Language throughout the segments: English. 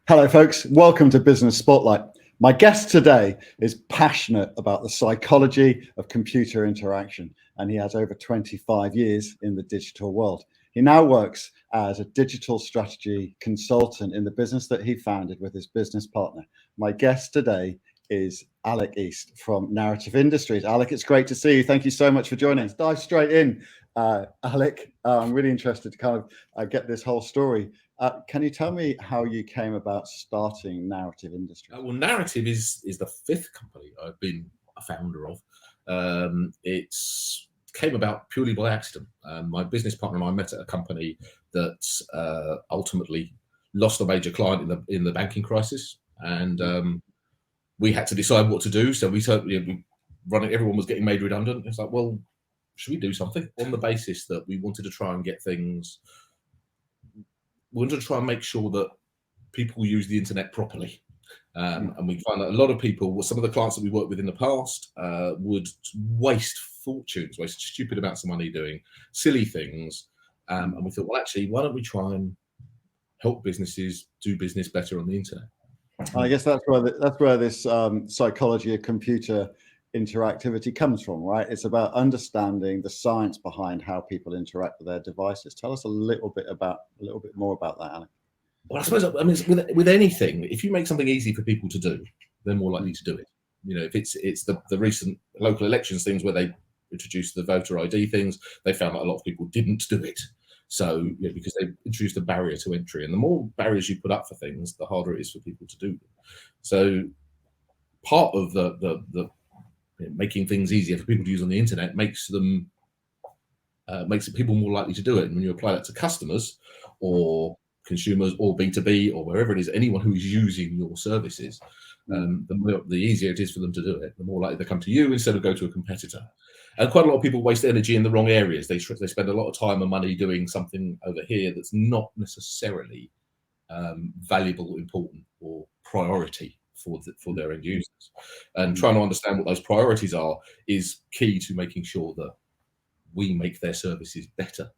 Hello, folks. Welcome to Business Spotlight. My guest today is passionate about the psychology of computer interaction, and he has over 25 years in the digital world. He now works as a digital strategy consultant in the business that he founded with his business partner. My guest today is Alec East from Narrative Industries. Alec, it's great to see you. Thank you so much for joining us. Dive straight in, Alec. I'm really interested to kind of get this whole story. Can you tell me how you came about starting Narrative Industries? Well, Narrative is the fifth company I've been a founder of. It came about purely by accident. My business partner and I met at a company that ultimately lost a major client in the banking crisis, and we had to decide what to do. So everyone was getting made redundant. It's like, well, should we do something on the basis that we wanted to try and get things? We wanted to try and make sure that people use the internet properly. And we find that a lot of people, some of the clients that we worked with in the past, would waste fortunes, waste stupid amounts of money doing silly things. And we thought, well, actually, why don't we try and help businesses do business better on the internet? I guess that's where this psychology of computer interactivity comes from, right? It's about understanding the science behind how people interact with their devices. Tell us a little bit more about that, Alec. Well, I suppose with anything, if you make something easy for people to do, they're more likely to do it. You know, if it's the recent local elections things where they introduced the voter ID things, they found that a lot of people didn't do it. So, because they introduced a barrier to entry, and the more barriers you put up for things, the harder it is for people to do them. So, part of the making things easier for people to use on the internet makes people more likely to do it. And when you apply that to customers or consumers or B2B or wherever it is, anyone who is using your services, the easier it is for them to do it, the more likely they come to you instead of go to a competitor. And quite a lot of people waste energy in the wrong areas. They spend a lot of time and money doing something over here that's not necessarily valuable, important, or priority for their end users. And trying to understand what those priorities are is key to making sure that we make their services better.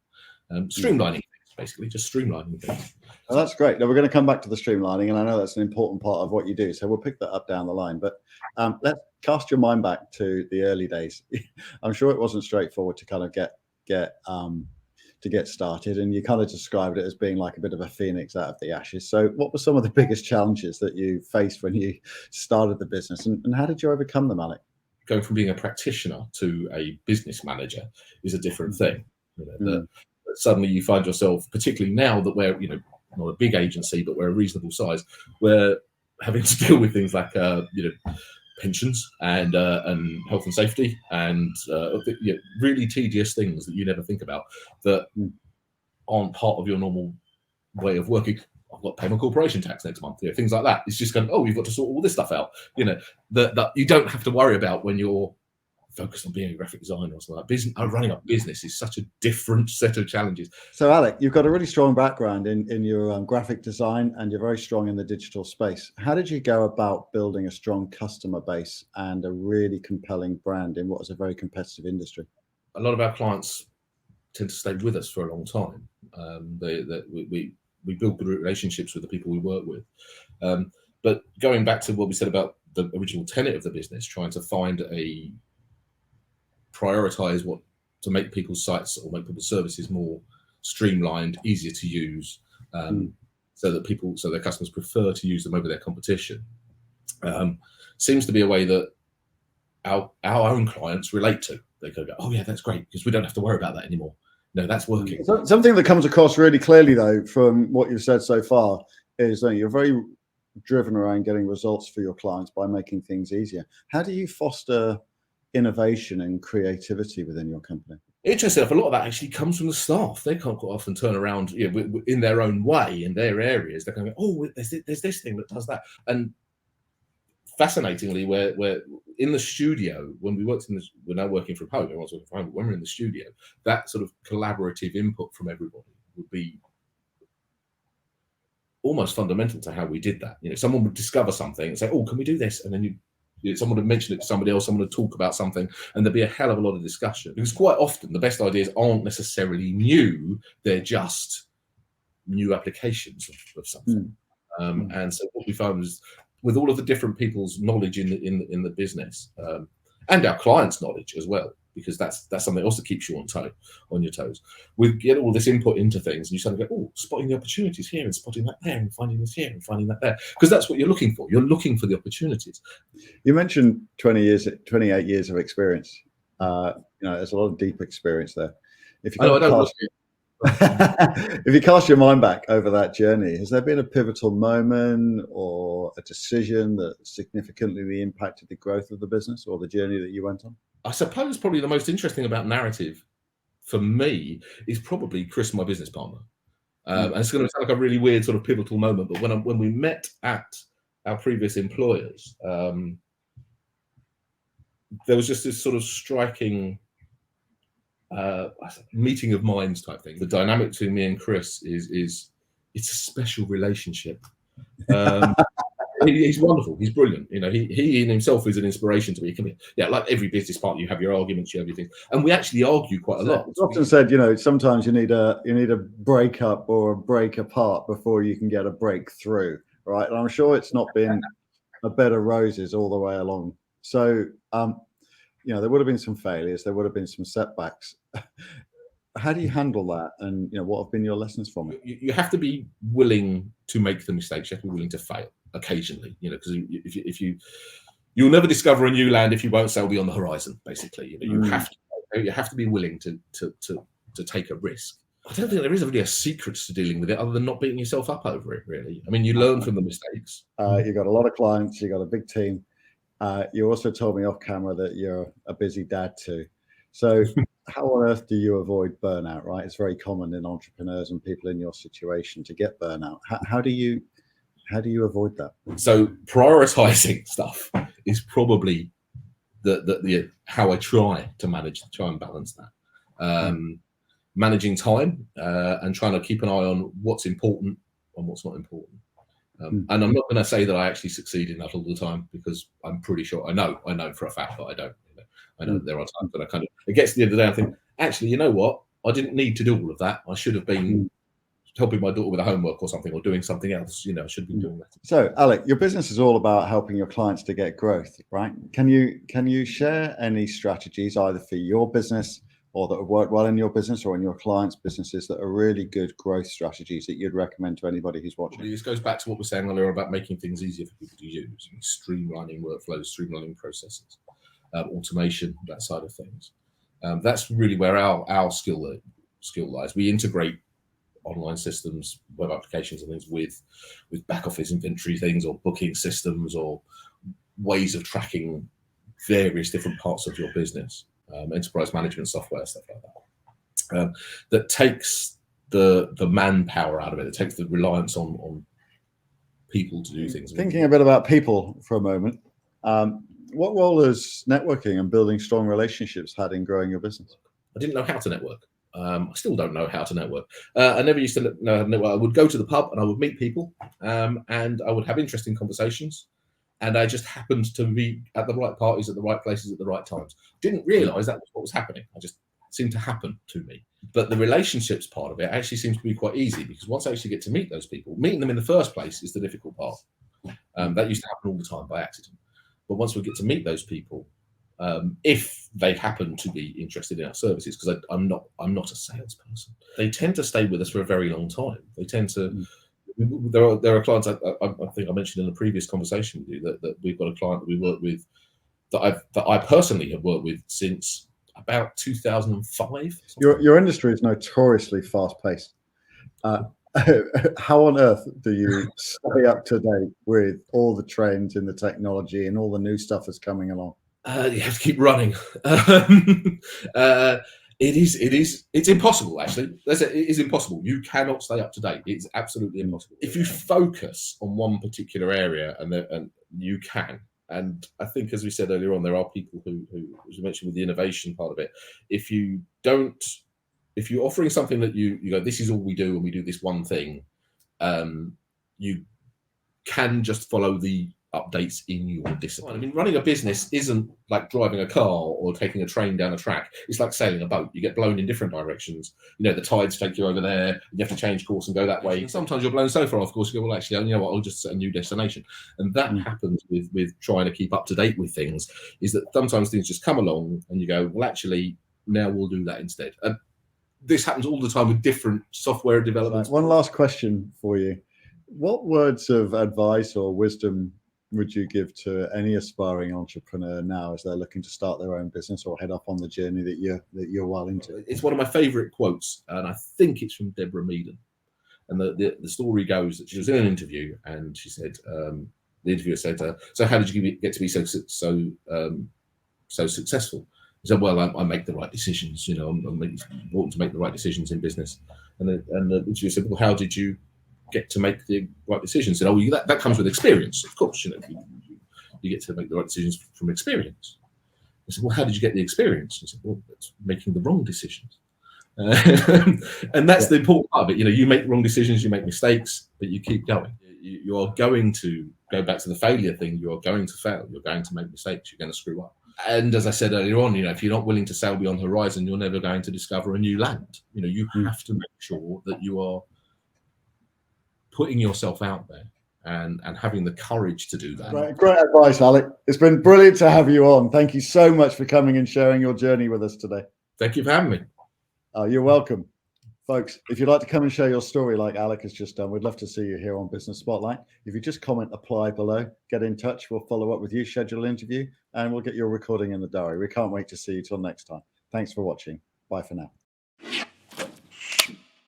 Streamlining things, basically, just streamlining things. Oh, that's great. Now we're going to come back to the streamlining, and I know that's an important part of what you do, so we'll pick that up down the line. But let's cast your mind back to the early days. I'm sure it wasn't straightforward to kind of get started, and you kind of described it as being like a bit of a phoenix out of the ashes. So what were some of the biggest challenges that you faced when you started the business, and how did you overcome them, Alec? Going from being a practitioner to a business manager is a different thing. Suddenly you find yourself, particularly now that we're not a big agency, but we're a reasonable size, we're having to deal with things like pensions and health and safety and really tedious things that you never think about that aren't part of your normal way of working. I've got to pay my corporation tax next month, things like that. It's just going, you've got to sort all this stuff out, that you don't have to worry about when you're focused on being a graphic designer or something like that. Running a business is such a different set of challenges. So, Alec, you've got a really strong background in your graphic design, and you're very strong in the digital space. How did you go about building a strong customer base and a really compelling brand in what is a very competitive industry? A lot of our clients tend to stay with us for a long time. We build good relationships with the people we work with. But going back to what we said about the original tenet of the business, trying to prioritize what to make people's sites or make people's services more streamlined, easier to use, so that their customers prefer to use them over their competition, seems to be a way that our own clients relate to. They go, oh yeah, that's great, because we don't have to worry about that anymore. No, that's working. Something that comes across really clearly, though, from what you've said so far, is that you're very driven around getting results for your clients by making things easier. How do you foster innovation and creativity within your company? Interesting enough, a lot of that actually comes from the staff. They can't quite often turn around in their own way, in their areas. They're going, there's this thing that does that. And fascinatingly, we're in the studio, when we worked we're now working from home, everyone's working from home, but when we're in the studio, that sort of collaborative input from everybody would be almost fundamental to how we did that. Someone would discover something and say, can we do this? And then someone would mention it to somebody else, someone would talk about something, and there'd be a hell of a lot of discussion. Because quite often the best ideas aren't necessarily new, they're just new applications of something. And so what we found was, with all of the different people's knowledge in the business, and our clients' knowledge as well, because that's something else that keeps you on your toes. We get all this input into things, and you suddenly go, oh, spotting the opportunities here and spotting that there, and finding this here and finding that there, because that's what you're looking for. You're looking for the opportunities. You mentioned 28 years of experience. There's a lot of deep experience there. If you cast your mind back over that journey, has there been a pivotal moment or a decision that significantly impacted the growth of the business or the journey that you went on? I suppose probably the most interesting about narrative for me is probably Chris, my business partner. And it's going to sound like a really weird sort of pivotal moment, but when we met at our previous employers, there was just this sort of striking meeting of minds type thing. The dynamic between me and Chris is it's a special relationship. He's wonderful. He's brilliant. He in himself is an inspiration to me. Like every business partner, you have your arguments, you have your things, and we actually argue quite a lot. It's often said, sometimes you need a break up or a break apart before you can get a breakthrough, right? And I'm sure it's not been a bed of roses all the way along. So, there would have been some failures, there would have been some setbacks. How do you handle that? And what have been your lessons from it? You have to be willing to make the mistakes. You have to be willing to fail occasionally. Because if you'll never discover a new land if you won't sail beyond the horizon. Basically, you have to be willing to take a risk. I don't think there is really a secret to dealing with it other than not beating yourself up over it. Really, I mean, you learn from the mistakes. You've got a lot of clients. You've got a big team. You also told me off camera that you're a busy dad too. So how on earth do you avoid burnout, right? It's very common in entrepreneurs and people in your situation to get burnout. How do you avoid that? So prioritizing stuff is probably the how I try and balance that. Managing time and trying to keep an eye on what's important and what's not important. And I'm not going to say that I actually succeed in that all the time, because I'm pretty sure I know for a fact that I don't. I know there are times that it gets to the end of the day, I think, actually, you know what? I didn't need to do all of that. I should have been helping my daughter with her homework or something, or doing something else. I should be doing that. So, Alec, your business is all about helping your clients to get growth, right? Can you share any strategies either for your business or that have worked well in your business or in your clients' businesses that are really good growth strategies that you'd recommend to anybody who's watching? This goes back to what we were saying earlier about making things easier for people to use, streamlining workflows, streamlining processes, automation, that side of things. That's really where our skill lies. We integrate online systems, web applications and things with back office inventory things, or booking systems, or ways of tracking various different parts of your business. Enterprise management software, stuff like that, that takes the manpower out of it. It takes the reliance on people to do things. Thinking a bit about people for a moment, what role has networking and building strong relationships had in growing your business? I didn't know how to network. I still don't know how to network. I never used to know how to network. I would go to the pub and I would meet people, and I would have interesting conversations. And I just happened to be at the right parties, at the right places, at the right times. Didn't realise that was what was happening. I just seemed to happen to me. But the relationships part of it actually seems to be quite easy, because once I actually get to meet those people, meeting them in the first place is the difficult part. That used to happen all the time by accident. But once we get to meet those people, if they happen to be interested in our services, because I'm not a salesperson, they tend to stay with us for a very long time. They tend to. There are clients, I think I mentioned in the previous conversation with you, that we've got a client that we work with that I personally have worked with since about 2005. Your industry is notoriously fast-paced. How on earth do you stay up to date with all the trends in the technology and all the new stuff that's coming along? You have to keep running. It's impossible, actually. It is impossible. You cannot stay up to date. It's absolutely impossible. If you focus on one particular area, and you can. And I think, as we said earlier on, there are people who, as you mentioned with the innovation part of it, if you're offering something that you go, this is all we do and we do this one thing, you can just follow the updates in your discipline. I mean, running a business isn't like driving a car or taking a train down a track. It's like sailing a boat. You get blown in different directions. You know, the tides take you over there. You have to change course and go that way. And sometimes you're blown so far off course, you go, well, actually, you know what, I'll just set a new destination. And that happens with trying to keep up to date with things, is that sometimes things just come along and you go, well, actually, now we'll do that instead. And this happens all the time with different software developments. One last question for you. What words of advice or wisdom would you give to any aspiring entrepreneur now as they're looking to start their own business or head up on the journey that you're well into? It's one of my favorite quotes, and I think it's from Deborah Meaden. And the story goes that she was in an interview, and she said, the interviewer said, so how did you get to be so successful? He said, well, I make the right decisions. You know, I'm important to make the right decisions in business. And the interviewer said, well, how did you get to make the right decisions? And that comes with experience, of course. You know, you get to make the right decisions from experience. I said, well, how did you get the experience? He said, well, it's making the wrong decisions. And that's the important part of it. You know, you make wrong decisions, you make mistakes, but you keep going. You are going to go back to the failure thing. You are going to fail. You're going to make mistakes. You're going to screw up. And as I said earlier on, you know, if you're not willing to sail beyond the horizon, you're never going to discover a new land. You know, you have to make sure that you are putting yourself out there and having the courage to do that. Great advice, Alec. It's been brilliant to have you on. Thank you so much for coming and sharing your journey with us today. Thank you for having me. You're welcome. Folks, if you'd like to come and share your story like Alec has just done, we'd love to see you here on Business Spotlight. If you just comment apply below, get in touch. We'll follow up with you, schedule an interview, and we'll get your recording in the diary. We can't wait to see you till next time. Thanks for watching. Bye for now.